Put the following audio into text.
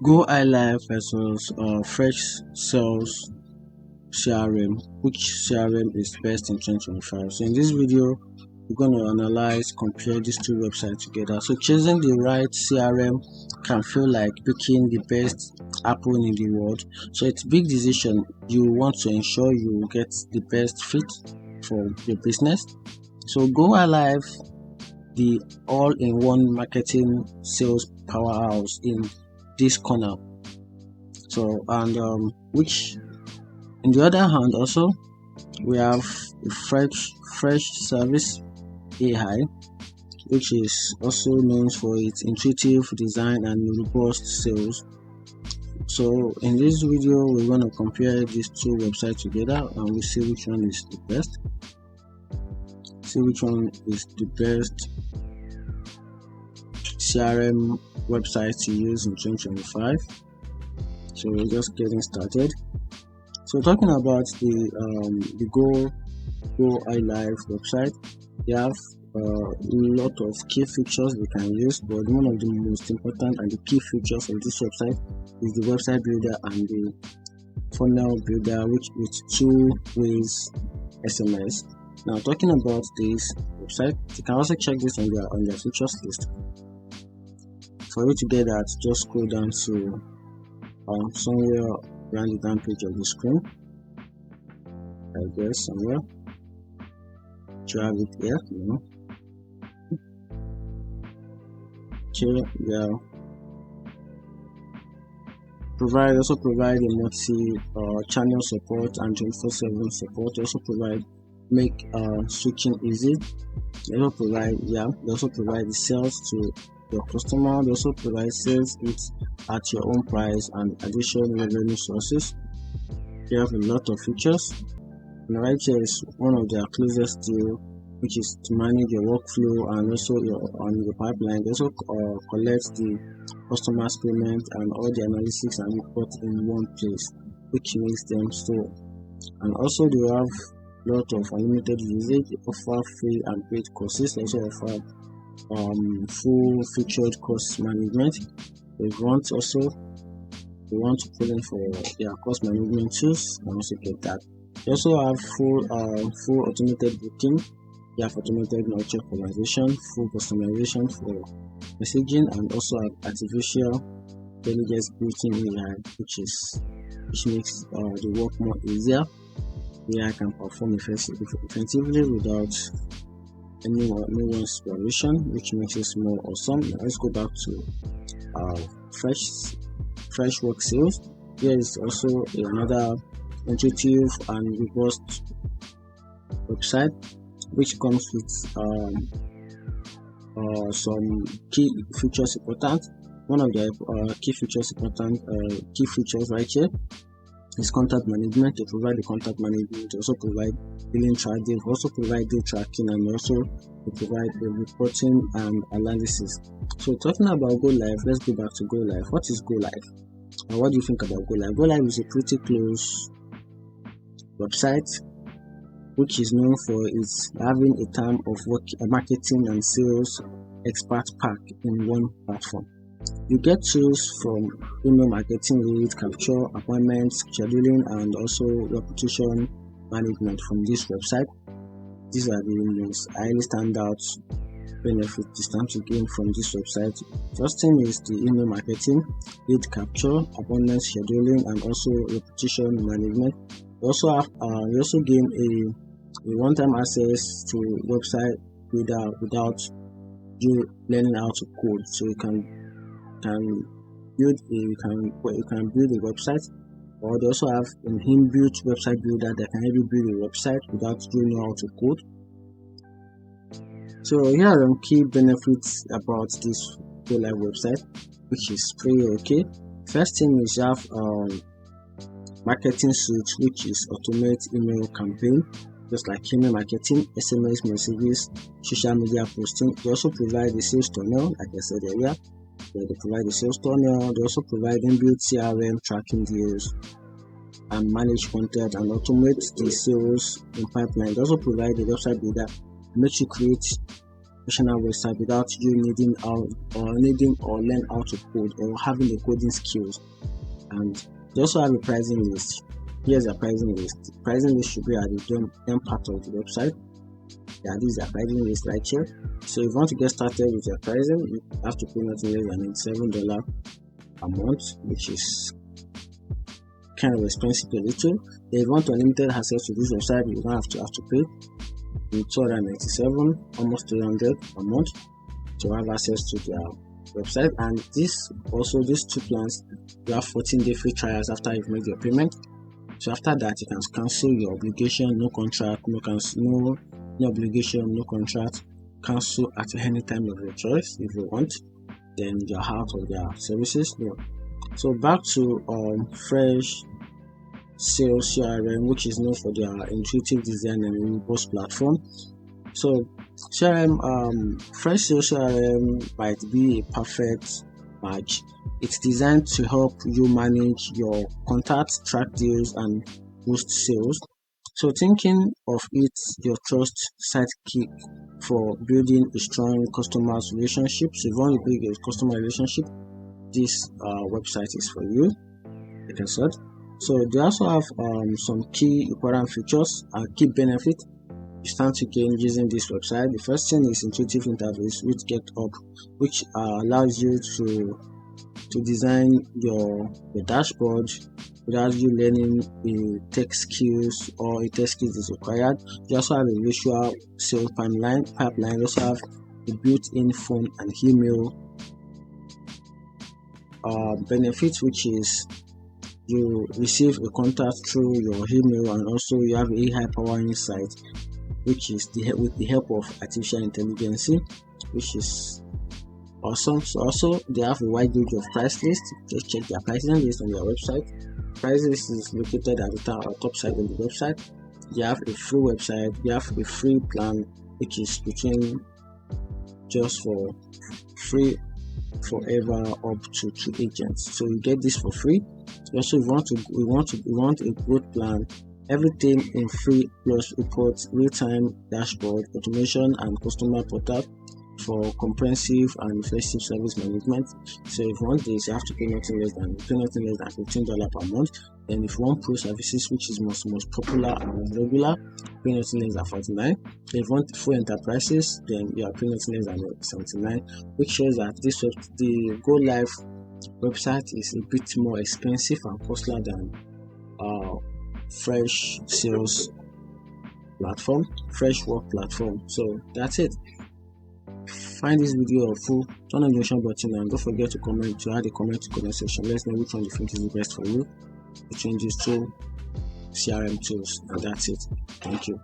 GoHighLevel versus Freshsales CRM. Which CRM is best in 2025? So in this video, we're going to compare these two websites together. So choosing the right CRM can feel like picking the best apple in the world. So it's a big decision. You want to ensure you get the best fit for your business. So GoHighLevel, the all-in-one marketing sales powerhouse in this corner. So which in the other hand also we have Freshsales AI, which is also known for its intuitive design and robust sales. So in this video, we're going to compare these two websites together and we see which one is the best. CRM website to use in 2025. So we're just getting started. So talking about the GoHighLevel website, they have a lot of key features we can use, but one of the most important and the key features of this website is the website builder and the funnel builder, which is two-ways SMS. Now talking about this website, you can also check this on their features list. For you to get that, just scroll down to somewhere around the down page of the screen. I guess somewhere. Drag it here, Okay, yeah. Also provide a multi-channel support and 24/7 support. Make switching easy. They also provide the sales to your customer. They also provide sales it at your own price and additional revenue sources. They have a lot of features. And right here is one of their closest deal, which is to manage your workflow and also your pipeline. They also collect the customer's payment and all the analytics and report in one place, which makes them so. And also they have a lot of unlimited usage. They offer free and paid courses. They also offer full featured course management. They want to put in for their course management tools and also get that. They also have full automated booking. They have automated nurture conversation, full customization for messaging, and also artificial intelligence built-in AI, which makes the work more easier. AI can perform effectively without anyone's supervision, which makes it more awesome. Now let's go back to Freshwork Sales. Here is also another intuitive and robust website, which comes with some key features important. One of the key features right here is contact management. They provide the contact management. They also provide billing charge. They also provide data tracking, and also they provide the reporting and analysis. So talking about GoLive, let's go back to GoLive. What is GoLive? And what do you think about GoLive? GoLive is a pretty close website, which is known for its having a term of marketing and sales expert pack in one platform. You get tools from email marketing, lead capture, appointments, scheduling, and also reputation management from this website. These are the most highly standout benefits you stand to gain from this website. First thing is the email marketing, lead capture, appointment scheduling, and also reputation management. You also gain a one-time access to website builder without you learning how to code. So you can build a website, or they also have an inbuilt website builder that can help you build a website without you know how to code. So here are some key benefits about this GoLive website, which is pretty okay. First thing is you have marketing suite, which is automate email campaign, just like email marketing, SMS messages, social media posting. They also provide the sales tunnel, like I said earlier. They provide the sales tunnel. They also provide inbuilt CRM tracking deals and manage content and automate the sales in pipeline. They also provide the website builder, makes you create professional website without you needing or learn how to code or having the coding skills. And they also have a pricing list. Here's a pricing list. The pricing list should be at the end part of the website. Yeah, this is a pricing list right here. So if you want to get started with your pricing, you have to pay nothing less than $7 a month, which is kind of expensive a little. If you want unlimited access to this website, you don't have to pay $297, almost $300 a month to have access to their website. And these two plans, you have 14-day free trials after you've made your payment. So after that, you can cancel your obligation, no contract, no obligation, no contract, cancel at any time of your choice if you want. Then you're out of their services. Yeah. So back to Freshsales CRM, which is known for their intuitive design and robust platform. So Freshsales CRM might be a perfect match. It's designed to help you manage your contacts, track deals, and boost sales. So thinking of it your trust sidekick for building a strong customer relationship. So if you want to build a customer relationship, this website is for you. You can search. So they also have some key important features and key benefits you stand to gain using this website. The first thing is intuitive interface, which allows you to design your dashboard without you learning the tech skills or a tech skills is required. You also have a visual sales pipeline. You also have a built-in phone and email benefits, which is you receive a contact through your email, and also you have AI power insight, which is with the help of artificial intelligence, which is awesome. So also they have a wide range of price list. Just check their pricing list on their website. Price list is located at the top side of the website. They have a free website. They have a free plan, which is between just for free forever up to 2 agents. So you get this for free. Also, if you want a growth plan, everything in free plus reports, real-time dashboard, automation, and customer portal for comprehensive and effective service management. So if you want this, you have to pay nothing less than $15 per month. And if you want pro services, which is most popular and regular, pay nothing less than $49. If you want full enterprises, then you are paying nothing less than $79, which shows that the GoLive website is a bit more expensive and costlier than Freshsales platform, Freshwork platform. So that's it. Find this video helpful, turn on the notification button, and don't forget to add a comment to the comment section. Let us know which one you think is the best for you between these two CRM tools. And that's it. Thank you.